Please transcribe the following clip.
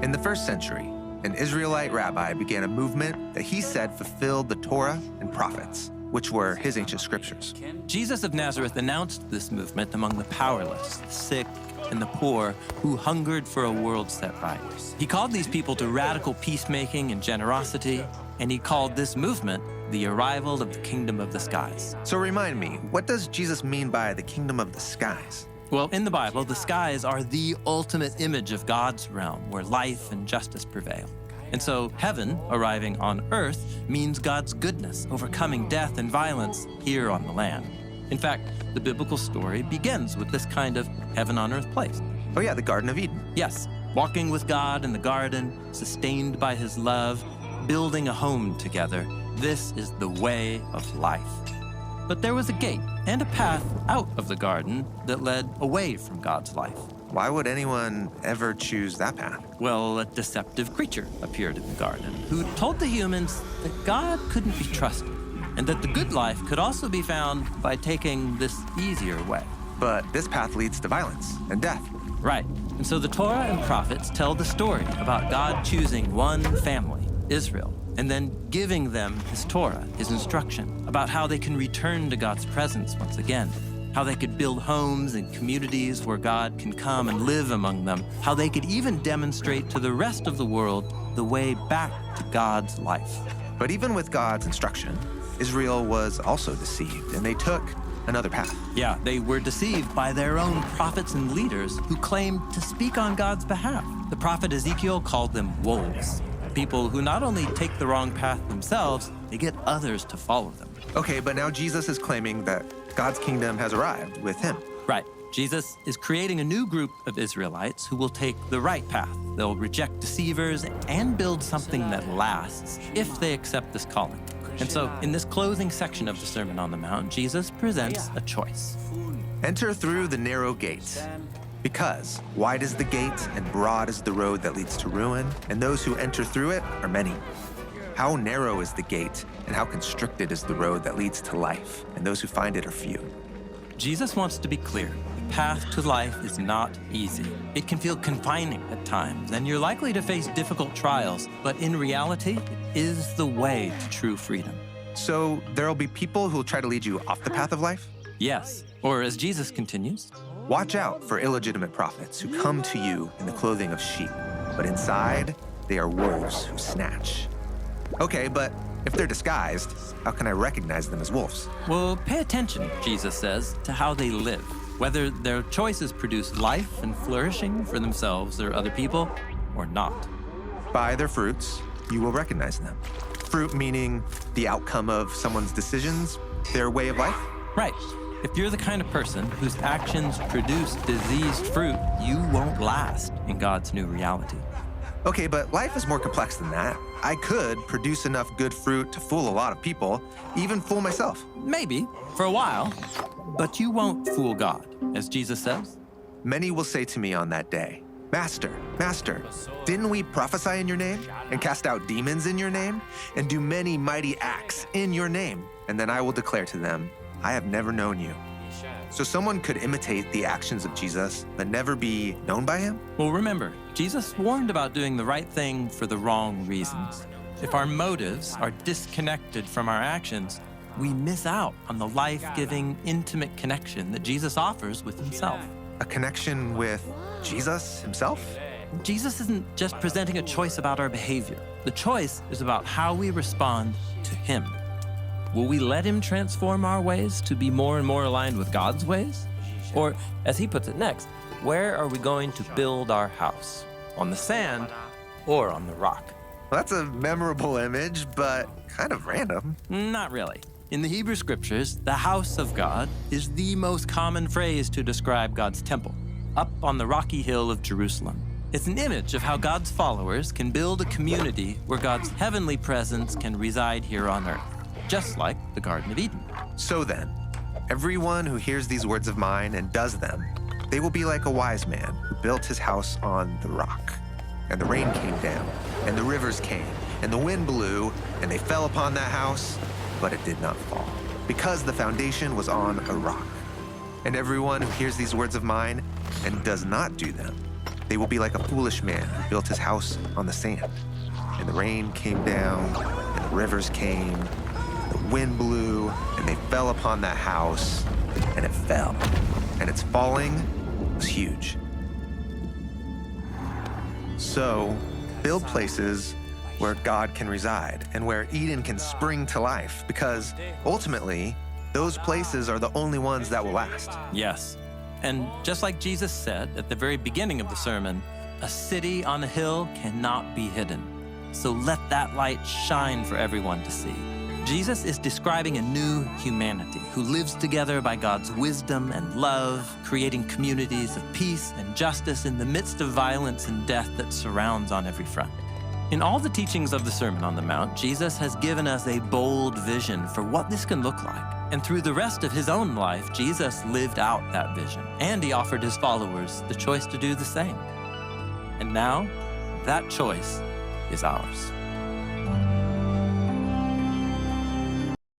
In the first century, an Israelite rabbi began a movement that he said fulfilled the Torah and prophets, which were his ancient scriptures. Jesus of Nazareth announced this movement among the powerless, the sick, and the poor who hungered for a world set right. He called these people to radical peacemaking and generosity, and he called this movement the arrival of the kingdom of the skies. So remind me, what does Jesus mean by the kingdom of the skies? Well, in the Bible, the skies are the ultimate image of God's realm where life and justice prevail. And so heaven arriving on earth means God's goodness, overcoming death and violence here on the land. In fact, the biblical story begins with this kind of heaven on earth place. Oh yeah, the Garden of Eden. Yes, walking with God in the garden, sustained by his love, building a home together. This is the way of life. But there was a gate and a path out of the garden that led away from God's life. Why would anyone ever choose that path? Well, a deceptive creature appeared in the garden who told the humans that God couldn't be trusted and that the good life could also be found by taking this easier way. But this path leads to violence and death. Right. And so the Torah and prophets tell the story about God choosing one family, Israel, and then giving them his Torah, his instruction, about how they can return to God's presence once again, how they could build homes and communities where God can come and live among them, how they could even demonstrate to the rest of the world the way back to God's life. But even with God's instruction, Israel was also deceived, and they took another path. Yeah, they were deceived by their own prophets and leaders who claimed to speak on God's behalf. The prophet Ezekiel called them wolves, people who not only take the wrong path themselves, they get others to follow them. Okay, but now Jesus is claiming that God's kingdom has arrived with him. Right. Jesus is creating a new group of Israelites who will take the right path. They'll reject deceivers and build something that lasts if they accept this calling. And so, in this closing section of the Sermon on the Mount, Jesus presents a choice. Enter through the narrow gate, because wide is the gate and broad is the road that leads to ruin, and those who enter through it are many. How narrow is the gate, and how constricted is the road that leads to life, and those who find it are few. Jesus wants to be clear. The path to life is not easy. It can feel confining at times, and you're likely to face difficult trials, but in reality, it is the way to true freedom. So there'll be people who'll try to lead you off the path of life? Yes, or as Jesus continues, watch out for illegitimate prophets who come to you in the clothing of sheep, but inside they are wolves who snatch. Okay, but if they're disguised, how can I recognize them as wolves? Well, pay attention, Jesus says, to how they live, whether their choices produce life and flourishing for themselves or other people or not. By their fruits, you will recognize them. Fruit meaning the outcome of someone's decisions, their way of life? Right. If you're the kind of person whose actions produce diseased fruit, you won't last in God's new reality. Okay, but life is more complex than that. I could produce enough good fruit to fool a lot of people, even fool myself. Maybe, for a while, but you won't fool God, as Jesus says. Many will say to me on that day, Master, Master, didn't we prophesy in your name and cast out demons in your name and do many mighty acts in your name? And then I will declare to them, I have never known you. So someone could imitate the actions of Jesus, but never be known by him? Well, remember, Jesus warned about doing the right thing for the wrong reasons. If our motives are disconnected from our actions, we miss out on the life-giving, intimate connection that Jesus offers with himself. A connection with Jesus himself? Jesus isn't just presenting a choice about our behavior. The choice is about how we respond to him. Will we let him transform our ways to be more and more aligned with God's ways? Or, as he puts it next, where are we going to build our house? On the sand or on the rock? Well, that's a memorable image, but kind of random. Not really. In the Hebrew scriptures, the house of God is the most common phrase to describe God's temple, up on the rocky hill of Jerusalem. It's an image of how God's followers can build a community where God's heavenly presence can reside here on earth, just like the Garden of Eden. So then, everyone who hears these words of mine and does them, they will be like a wise man who built his house on the rock. And the rain came down, and the rivers came, and the wind blew, and they fell upon that house, but it did not fall, because the foundation was on a rock. And everyone who hears these words of mine and does not do them They will be like a foolish man who built his house on the sand. And the rain came down, and the rivers came, the wind blew, and they fell upon that house, and it fell. And its falling was huge. So, build places where God can reside and where Eden can spring to life, because ultimately, those places are the only ones that will last. Yes. And just like Jesus said at the very beginning of the sermon, a city on a hill cannot be hidden. So let that light shine for everyone to see. Jesus is describing a new humanity who lives together by God's wisdom and love, creating communities of peace and justice in the midst of violence and death that surrounds on every front. In all the teachings of the Sermon on the Mount, Jesus has given us a bold vision for what this can look like. And through the rest of his own life, Jesus lived out that vision, and he offered his followers the choice to do the same. And now, that choice is ours.